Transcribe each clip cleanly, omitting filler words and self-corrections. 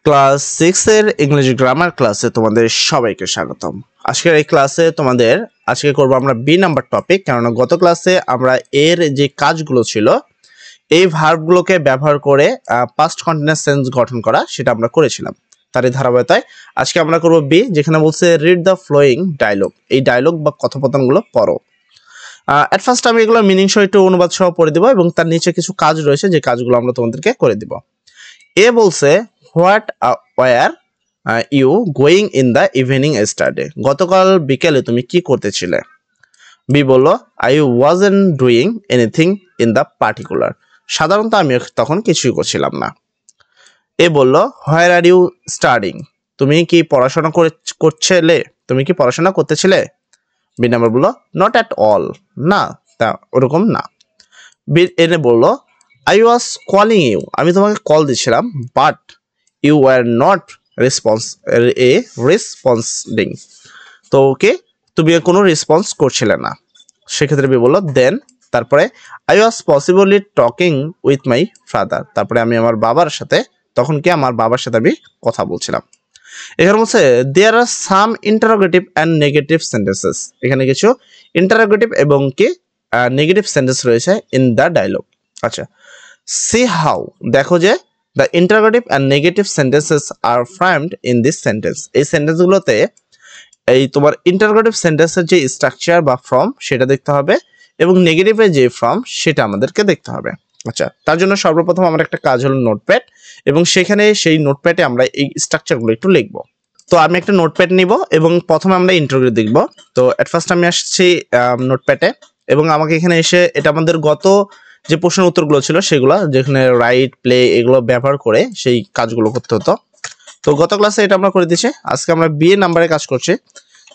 Class 6 এর ইংরেজি grammar ক্লাসে তোমাদের সবাইকে স্বাগতম। আজকের এই ক্লাসে আজকে করব আমরা বি নাম্বার টপিক, কারণ গত ক্লাসে আমরা এর যে কাজগুলো ছিল এই ভার্বগুলোকে ব্যবহার করে পাস্ট কন্টিনিউয়াস টেন্স গঠন করা সেটা আমরা করেছিলাম। তারই ধারাবাহিকতায় আজকে আমরা করব বি, যেখানে বলছে রিড দ্য ফ্লোয়িং ডায়লগ। এই ডায়লগ বা কথোপকথনগুলো পড়ো। এট ফার্স্ট আমি এগুলো মিনিং সহ একটু অনুবাদ সহ পড়ে দিব এবং তার নিচে কিছু কাজ রয়েছে যে কাজগুলো আমরা তোমাদেরকে করে দিব। এ বলছে what were you going in the evening study, গতকাল বিকেলে তুমি কি করতেছিলে। বি বলল I wasn't doing anything in the particular, সাধারণত আমি তখন কিছুই করছিলাম না। এ বলল হোয়ার আর ইউ স্টাডিং, তুমি কি পড়াশোনা করতেছিলে। বি নাম্বার বলল নট অ্যাট অল, না তা ওরকম না। বি এনে বলল আই ওয়াজ কলিং ইউ, আমি তোমাকে কল দিচ্ছিলাম, বাট ইউ ওয়ার নট রেসপন্সিং, তো ওকে তুমি কোনো রেসপন্স করছিলে না। সেক্ষেত্রে বি বললো দেন, তারপরে I was possibly talking with my father, তারপরে আমি আমার বাবার সাথে আমি কথা বলছিলাম। এখানে বলছে দেয়ার আর সাম ইন্টারোগেটিভ অ্যান্ড নেগেটিভ সেন্টেন্সেস, এখানে কিছু ইন্টারোগেটিভ এবং কি নেগেটিভ সেন্টেন্স রয়েছে ইন দ্য ডায়লগ। আচ্ছা, সি হাউ, দেখো যে the interrogative and negative sentences are framed in this sentence, এই সেন্টেন্সগুলোতে এই তোমার ইন্টারোগেটিভ সেন্টেন্সের যে স্ট্রাকচার বা ফর্ম সেটা দেখতে হবে এবং নেগেটিভের যে ফর্ম সেটা আমাদেরকে দেখতে হবে। আচ্ছা, তার জন্য সর্বপ্রথম আমার একটা কাজ হলো নোটপ্যাড, এবং সেখানে সেই নোটপ্যাডে আমরা এই স্ট্রাকচারগুলো একটু লিখব। তো আমি একটা নোটপ্যাড নিব এবং প্রথমে আমরা ইন্টারোগেটিভ দেখব। তো এট ফার্স্ট আমি আসছি নোটপ্যাডে, এবং আমাকে এখানে এসে এটা আমাদের গত যে প্রশ্নের উত্তরগুলো ছিল সেগুলো, যেখানে রাইট প্লে এগুলো ব্যবহার করে সেই কাজগুলো করতে হতো। তো গত ক্লাসে এটা আমরা করে দিয়েছি, আজকে আমরা বি এর নাম্বারে কাজ করছি।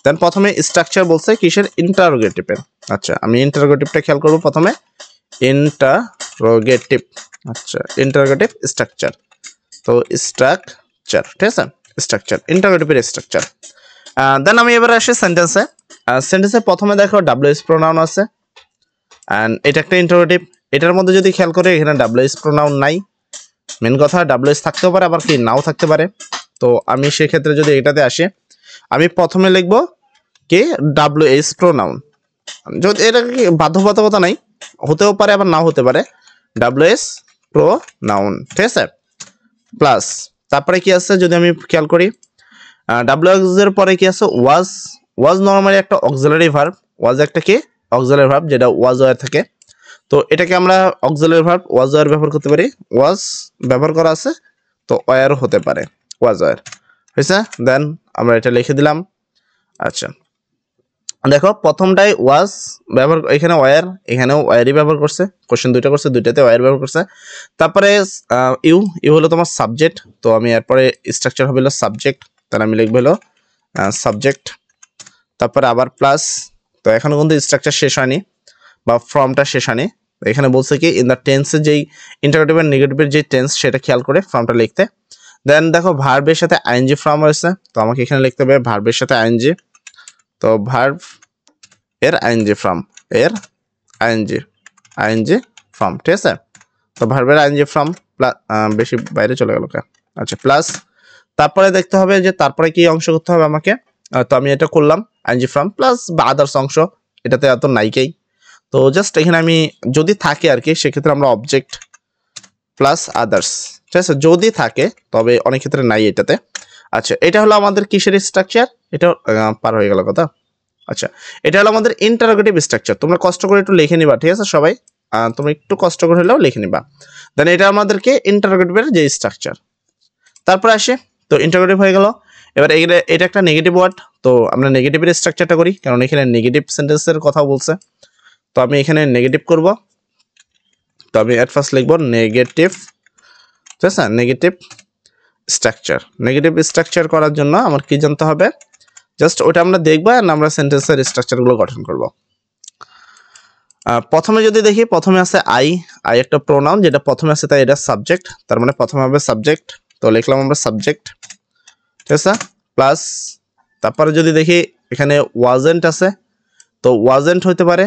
দেন প্রথমে স্ট্রাকচার বলছে কিসের, ইন্টারোগেটিভের। আচ্ছা, আমি ইন্টারোগেটিভটা খেয়াল করব প্রথমে, ইন্টারোগেটিভ। আচ্ছা, ইন্টারোগেটিভ স্ট্রাকচার, তো স্ট্রাকচার, ঠিক আছে, স্ট্রাকচার, ইন্টারোগেটিভের স্ট্রাকচার। দেন আমি এবারে আসি সেন্টেন্সে প্রথমে দেখো ডাব্লিউএস প্রোনাউন আছে, অ্যান্ড এটা একটা ইন্টারোগেটিভ। এটার মধ্যে যদি খেয়াল করে এখানে ডাব্লিউএস প্রোনাউন নাই। মেন কথা ডাব্লিউএস থাকতেও পারে, আবার কি নাও থাকতে পারে। তো আমি সেক্ষেত্রে যদি এটাতে আসি, আমি প্রথমে লিখব কি ডাব্লিউএস প্রোনাউন, যদি এটা কি বাধ্যবাধকতা নাই, হতেও পারে আবার নাও হতে পারে, ডাব্লিউএস প্রোনাউন, ঠিক আছে। প্লাস তারপরে কি আছে যদি আমি খেয়াল করি, ডাব্লিউএস এর পরে কি আছে, ওয়াজ নরমালি একটা অক্সিলারি ভার্ব, ওয়াজ একটা কি অক্সিলারি ভার্ব যেটা ওয়াজ ওয়্যার থাকে। তো এটাকে আমরা অক্সিলারি ভার্ব ওয়াজ ওয়্যার ব্যবহার করতে পারি, ওয়াজ ব্যবহার করা আছে তো ওয়্যারও হতে পারে, ওয়াজ ওয়্যার হয়েছে। দেন আমরা এটা লিখে দিলাম। আচ্ছা, দেখো প্রথমটাই ওয়াজ ব্যবহার, এখানে ওয়্যার, এখানেও ওয়্যারই ব্যবহার করছে, কোশ্চেন দুইটা করছে, দুইটাতে ওয়্যার ব্যবহার করছে। তারপরে ইউ হলো তোমার সাবজেক্ট, তো আমি এরপরে স্ট্রাকচার হবে হলো সাবজেক্ট, তাহলে আমি লিখবো হলো সাবজেক্ট। তারপরে আবার প্লাস, তো এখনো কিন্তু স্ট্রাকচার শেষ হয়নি বা ফর্মটা শেষ হয়নি। এখানে বলছে কি ইন দ্য টেন্সের যেই ইন্টারোগেটিভ এন্ড নেগেটিভের যে টেন্স সেটা খেয়াল করে ফর্মটা লিখতে। দেন দেখো ভার্বের সাথে আইএনজি ফর্ম রয়েছে, তো আমাকে এখানে লিখতে হবে ভার্বের সাথে আইএনজি, তো ভার্ব এর আইএনজি ফর্ম, আইএনজি ফর্ম, ঠিক আছে। তো ভার্বের আইএনজি ফর্ম বেশি বাইরে চলে গেল। আচ্ছা, প্লাস তারপরে দেখতে হবে যে তারপরে কি অংশ করতে হবে আমাকে। তো আমি এটা করলাম আইএনজি ফর্ম প্লাস বা আদার্স অংশ, এটাতে এত নাইকেই। তো জাস্ট এখানে আমি যদি থাকে আর কি, সেক্ষেত্রে আমরা অবজেক্ট প্লাস আদার্স, ঠিক আছে, যদি থাকে, তবে অনেক ক্ষেত্রে নাই এটাতে। আচ্ছা, এটা হলো আমাদের কিসের স্ট্রাকচার, এটা পার হয়ে গেল কথা। আচ্ছা, এটা হলো আমাদের ইন্টারোগেটিভ স্ট্রাকচার, তোমরা কষ্ট করে একটু লিখে নিবা, ঠিক আছে সবাই, তোমরা একটু কষ্ট করে হলেও লিখে নিবা। দেন এটা আমাদেরকে ইন্টারোগেটিভের যে স্ট্রাকচার। তারপরে আসে, তো ইন্টারোগেটিভ হয়ে গেল। এবার এটা একটা নেগেটিভ ওয়ার্ড, তো আমরা নেগেটিভের স্ট্রাকচারটা করি, কারণ এখানে নেগেটিভ সেন্টেন্সের কথা বলছে। তো আমি এখানে নেগেটিভ করব, তো আমি এট ফার্স্ট লিখব নেগেটিভ, ঠিক আছে, নেগেটিভ স্ট্রাকচার। নেগেটিভ স্ট্রাকচার করার জন্য আমার কি জানতে হবে, জাস্ট ওটা আমরা দেখবো আর আমরা সেন্টেন্সের স্ট্রাকচারগুলো গঠন করব। প্রথমে যদি দেখি, প্রথমে আছে আই একটা প্রোনাউন যেটা প্রথমে আছে, তাই এটা সাবজেক্ট, তার মানে প্রথমে হবে সাবজেক্ট, তো লিখলাম আমরা সাবজেক্ট, ঠিক আছে। প্লাস তারপরে যদি দেখি এখানে ওয়াজেন্ট আছে, তো ওয়াজেন্ট হতে পারে,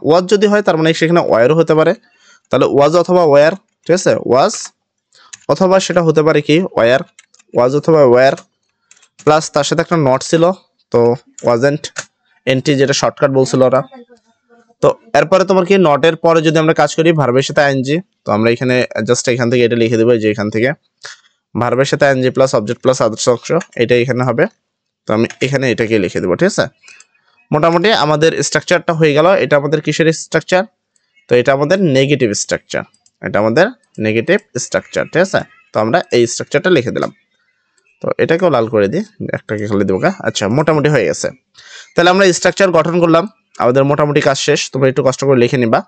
ওয়াজ যদি হয় তার মানে সেখানে ওয়্যারও হতে পারে, তাহলে ওয়াজ অথবা ওয়্যার, ঠিক আছে, ওয়াজ অথবা সেটা হতে পারে কি ওয়্যার। ওয়াজ অথবা ওয়্যার প্লাস তার সাথে একটা নট ছিল, তো ওয়াজেন্ট এনটি যেটা শর্টকাট বলছিল ওরা। তো এরপরে তোমার কি নটের পরে যদি আমরা কাজ করি ভার্বের সাথে আইএনজি, তো আমরা এখানে জাস্ট এখান থেকে এটা লিখে দেবো যে এখান থেকে ভার্বের সাথে ING plus object plus others অংশ এটা এখানে হবে। তো আমি এখানে এটাকে লিখে দেবো, ঠিক আছে। মোটামুটি আমাদের স্ট্রাকচারটা হয়ে গেল। এটা আমাদের কিসের স্ট্রাকচার? তো এটা আমাদের নেগেটিভ স্ট্রাকচার, এটা আমাদের নেগেটিভ স্ট্রাকচার, ঠিক আছে। তো আমরা এই স্ট্রাকচারটা লিখে দিলাম। তো এটাকেও লাল করে দিই, একটাকে খালি দেবো। আচ্ছা, মোটামুটি হয়ে গেছে। তাহলে আমরা স্ট্রাকচার গঠন করলাম, আমাদের মোটামুটি কাজ শেষ। তোমরা একটু কষ্ট করে লিখে নিবা।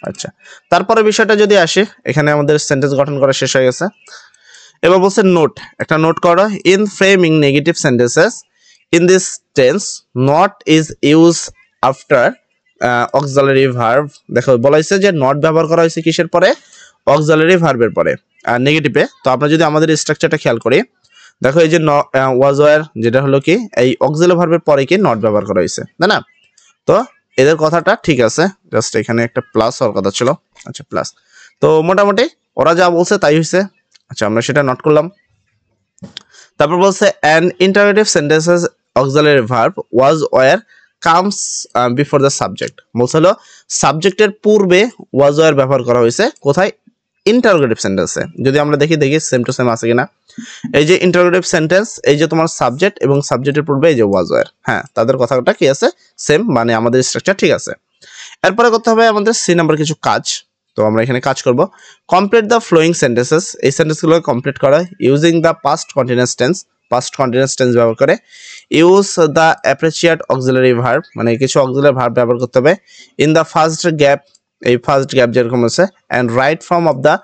আচ্ছা, তারপরে বিষয়টা যদি আসে, এখানে আমাদের সেন্টেন্স গঠন করা শেষ হয়ে গেছে। এবার বলছে নোট, একটা নোট করো। In framing negative sentences in this tense not is use after auxiliary verb. দেখো বলা হয়েছে যে নট ব্যবহার করা হয়েছে কিসের পরে? অক্সিলারি ভার্বের পরে, আর নেগেটিভে। তো আমরা যদি আমাদের স্ট্রাকচারটা খেয়াল করি, দেখো এই যে ওয়াজ ওয়্যার যেটা হলো কি এই অক্সিলারি ভার্বের পরে কি নট ব্যবহার করা হয়েছে, তাই না? তো এদের কথাটা ঠিক আছে, জাস্ট এখানে একটা প্লাস হওয়ার কথা ছিল। আচ্ছা, প্লাস। তো মোটামুটি ওরা যা বলছে তাই হয়েছে। আচ্ছা, আমরা সেটা নোট করলাম। তারপর বলছে an interrogative sentences auxiliary verb was wire comes before the subject. বলছে হলো সাবজেক্টের পূর্বে ওয়াজ ওয়্যার ব্যবহার করা হয়েছে কোথায়? ইন্টারোগেটিভ সেন্টেন্সে। যদি আমরা দেখি সেম টু সেম আছে কিনা। এই যে ইন্টারোগেটিভ সেন্টেন্স, এই যে তোমার সাবজেক্ট এবং সাবজেক্টের পূর্বে এই যে ওয়াজ ওয়্যার, হ্যাঁ তাদের কথাটা কি আছে? সেম, মানে আমাদের স্ট্রাকচার ঠিক আছে। এরপরে করতে হবে আমাদের সি নাম্বার কিছু কাজ। তো আমরা এখানে কাজ করব। কমপ্লিট দ্য ফ্লোয়িং সেন্টেন্সেস, এই সেন্টেন্সগুলো কমপ্লিট করা using the past continuous tense, past continuous tense ব্যবহার করে। Use the appreciate auxiliary verb, মানে কিছু অক্সিলারি ভার্ব ব্যবহার করতে হবে। ইন দ্য ফার্স্ট গ্যাপ, এই ফার্স্ট গ্যাপ যেরকম আছে, and right form of the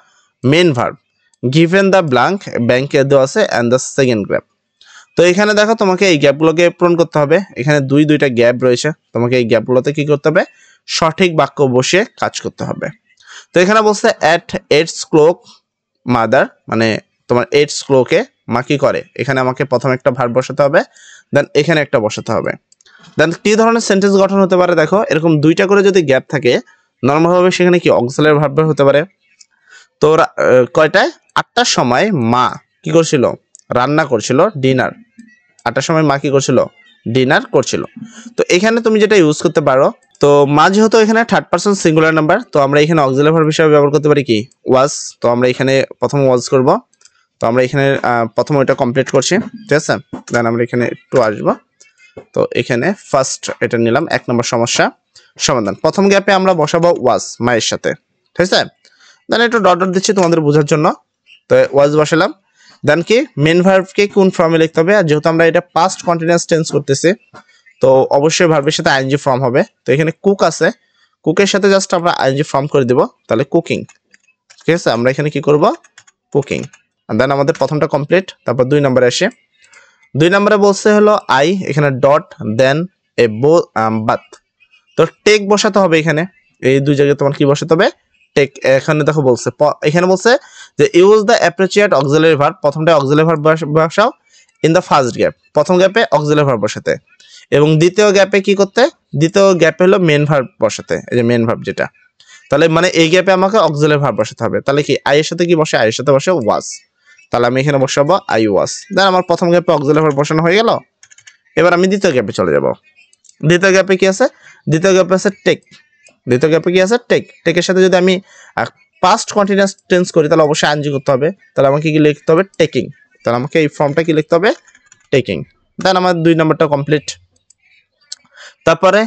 main verb given the blank, ব্যাংকে দেওয়া আছে, অ্যান্ড দ্য সেকেন্ড গ্যাপ। তো এখানে দেখো তোমাকে এই গ্যাপগুলোকে পূরণ করতে হবে। এখানে দুইটা গ্যাপ রয়েছে, তোমাকে এই গ্যাপগুলোতে কি করতে হবে? সঠিক বাক্য বসে কাজ করতে হবে। তো এখানে বলছে অ্যাট 8 o'clock মাদার, মানে তোমার 8 o'clock-এ মা কি করে? এখানে আমাকে প্রথমে একটা ভার্ব বসাতে হবে, দেন এখানে একটা বসাতে হবে। দেন কি ধরনের সেন্টেন্স গঠন হতে পারে? দেখো এরকম দুইটা করে যদি গ্যাপ থাকে নর্মালভাবে সেখানে কি অক্সিলারি ভার্ব হতে পারে। তো কয়টায়? 8টার সময় মা কি করছিল? রান্না করছিল, ডিনার। 8টার সময় মা কি করছিল? ডিনার করছিল। তো এখানে তুমি যেটা ইউজ করতে পারো, তো মা যেহেতু এখানে থার্ড পারসন সিঙ্গুলার নাম্বার, তো আমরা এখানে অক্সিলারি ভার্ব হিসেবে ব্যবহার করতে পারি কি? ওয়াজ। তো আমরা এখানে প্রথম ওয়াজ করব। তো আমরা এখানে প্রথম ওইটা কমপ্লিট করছি, ঠিক আছে। দেন আমরা এখানে একটু আসবো। তো এখানে ফার্স্ট এটা নিলাম, 1 নম্বর সমস্যা সমাধান। প্রথম গ্যাপে আমরা বসাবো ওয়াজ, মায়ের সাথে, ঠিক আছে। দেন একটু ডট ডট দিচ্ছি তোমাদের বোঝার জন্য। তো ওয়াজ বসালাম। দেন কি মেন ভার্বকে কোন ফর্মে লিখতে হবে? আর যেহেতু আমরা এটা পাস্ট কন্টিনিউয়াস টেন্স করতেছি, তো অবশ্যই ভার্বের সাথে আইএনজি ফর্ম হবে। তো এখানে কুক আছে, কুকের সাথে জাস্ট আমরা আইএনজি ফর্ম করে দেব, তাহলে কুকিং, ঠিক আছে। আমরা এখানে কি করব? কুকিং। দেন আমাদের প্রথমটা কমপ্লিট। তারপর 2 নম্বরে আসে। 2 নম্বরে বলছে হলো আই, এখানে ডট, দেন এ বাত। তো টেক বসাতে হবে এখানে, এই দুই জায়গায় তোমার কি বসাতে হবে? টেক। এখানে দেখো বলছে, এখানে বলছে যে use the appreciate auxiliary verb, প্রথমটা অক্সিলারি ভার্ব বসাও ইন দ্য ফার্স্ট গ্যাপ, প্রথম গ্যাপে অক্সিলারি ভার্ব বসাতে, এবং দ্বিতীয় গ্যাপে কি করতে? দ্বিতীয় গ্যাপে হলো মেন ভার্ব বসাতে, এই যে মেন ভার্ব যেটা। তাহলে মানে এই গ্যাপে আমাকে অক্সিলারি ভার্ব বসাতে হবে। তাহলে কি আই এর সাথে কি বসে? আই এর সাথে বসে ওয়াজ। তাহলে আমি এখানে বসাবো আই ওয়াজ। দেন আমার প্রথম গ্যাপে অক্সিলারি ভার্ব বসানো হয়ে গেল। এবার আমি দ্বিতীয় গ্যাপে চলে যাব। দ্বিতীয় গ্যাপে কি আছে? দ্বিতীয় গ্যাপে আছে টেক। দ্বিতীয় গ্যাপে কি আছে? টেক। টেকের সাথে যদি আমি পাস্ট কন্টিনিউয়াস টেন্স করি তাহলে অবশ্যই আইএনজি করতে হবে। তাহলে আমাকে কি লিখতে হবে? টেকিং। তাহলে আমাকে এই ফর্মটা কি লিখতে হবে? টেকিং। দেন আমার 2 নম্বরটা কমপ্লিট। তারপরে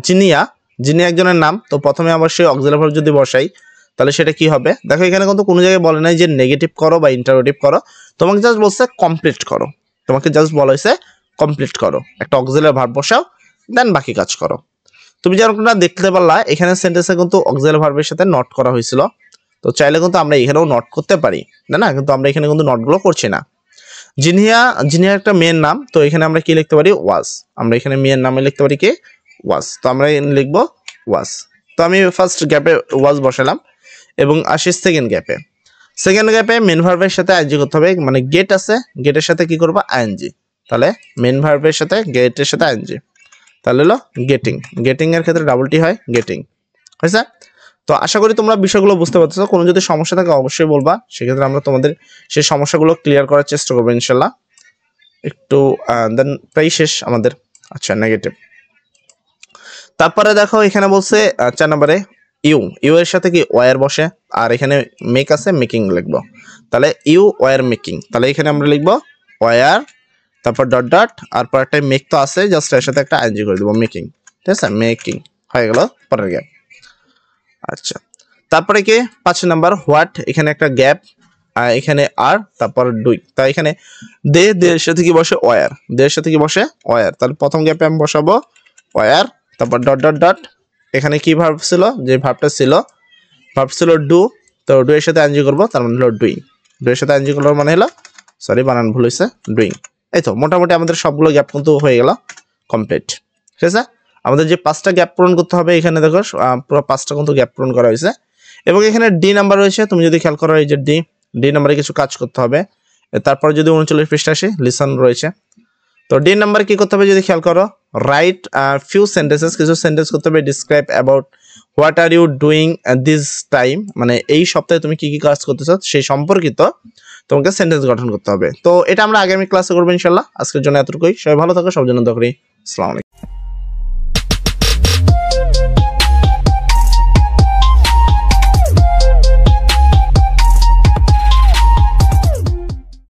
জিনিয়া, যিনি একজনের নাম। তো প্রথমে অবশ্যই অক্সিলারি ভার্ব যদি বসাই তাহলে সেটা কি হবে? দেখো এখানে কিন্তু কোনো জায়গায় বলে নাই যে নেগেটিভ করো বা ইন্টারোগেটিভ করো, তোমাকে জাস্ট বলছে কমপ্লিট করো। তোমাকে জাস্ট বলা হয়েছে কমপ্লিট করো, একটা অক্সিলারি ভার্ব বসাও, দেন বাকি কাজ করো। তুমি যেরকমটা দেখতে পারলা এখানে সেন্টেন্সে কিন্তু অক্সিলারি ভার্বের সাথে নট করা হয়েছিল। তো চাইলে কিন্তু আমরা এখানেও নট করতে পারি, না? কিন্তু আমরা এখানে কিন্তু নটগুলো করছি না। জিনিয়া একটা মেয়ের নাম, তো এখানে আমরা কি লিখতে পারি? ওয়াজ। আমরা এখানে মেয়ের নামে লিখতে পারি কি? ওয়াজ। তো আমরা লিখবো ওয়াজ। তো আমি ফার্স্ট গ্যাপে ওয়াজ বসালাম এবং আসি সেকেন্ড গ্যাপে। সেকেন্ড গ্যাপে মেন ভার্বের সাথে আইএনজি করতে হবে, মানে গেট আছে, গেটের সাথে কি করবো? আইএনজি। তাহলে মেন ভার্বের সাথে গেটের সাথে আইএনজি, তাহলে হলো গেটিং। গেটিং এর ক্ষেত্রে ডাবল টি হয়, গেটিং হয়েছে। তো আশা করি তোমরা বিষয়গুলো বুঝতে পারতেছো। কোনো যদি সমস্যা থাকে অবশ্যই বলবা, সেক্ষেত্রে আমরা তোমাদের সেই সমস্যাগুলো ক্লিয়ার করার চেষ্টা করবো ইনশাল্লাহ। একটু দেন প্রায় শেষ আমাদের। আচ্ছা, নেগেটিভ। তারপরে দেখো এখানে বলছে 4 নম্বরে ইউ এর সাথে কি ওয়ার বসে, আর এখানে মেক আছে, মেকিং লিখবো। তাহলে ইউ ওয়ার মেকিং, তাহলে এখানে আমরা লিখবো ওয়ার, তারপর ডট ডট, আর পর একটা মেক তো আছে, জাস্ট এর সাথে একটা আইএনজি করে দেবো, মেকিং। ঠিক আছে, মেকিং হয়ে গেল পরের গ্যাপ। আচ্ছা, তারপরে কি 5 নাম্বার হোয়াট, এখানে একটা গ্যাপ, এখানে আর, তারপর ডুই। তাই এখানে এর সাথে কি বসে ওয়ার, এর সাথে কি বসে ওয়ার, তাহলে প্রথম গ্যাপে আমি বসাবো ওয়ার, তারপর ডট ডট ডট। এখানে কি ভার্ব ছিল, যে ভার্বটা ছিল, ভার্ব ছিল ডু, তো ডু এর সাথে আইএনজি করবো, তার মানে হলো ডুইং। ডু এর সাথে আইএনজি করবো মানে হলো, সরি বানান ভুল হয়েছে, ডুইং। এই তো মোটামুটি আমাদের সবগুলো গ্যাপ কিন্তু হয়ে গেল কমপ্লিট। ঠিক আছে, আমাদের যে 5টা গ্যাপ পূরণ করতে হবে, এখানে দেখো পুরো 5টা কিন্তু গ্যাপ পূরণ করা হয়েছে। এবং এখানে ডি নাম্বার রয়েছে, তুমি যদি খেয়াল করো এই যে ডি নাম্বারে কিছু কাজ করতে হবে। তারপর যদি 39 পৃষ্ঠা আসে, লিসন রয়েছে। তো ডি নাম্বার কি করতে হবে যদি খেয়াল করো, রাইট ফিউ সেন্টেন্সেস, কিছু সেন্টেন্স করতে হবে, describe about what are you doing this time, মানে এই সপ্তাহে তুমি কি কি কাজ করতেছো সেই সম্পর্কিত তোমাকে সেন্টেন্স গঠন করতে হবে। তো এটা আমরা আগামী ক্লাসে করবো ইনশাল্লাহ। আজকের জন্য এতটুকুই, সবাই ভালো থাকো, সব জন্য দোয়া করি। আসসালামু আলাইকুম।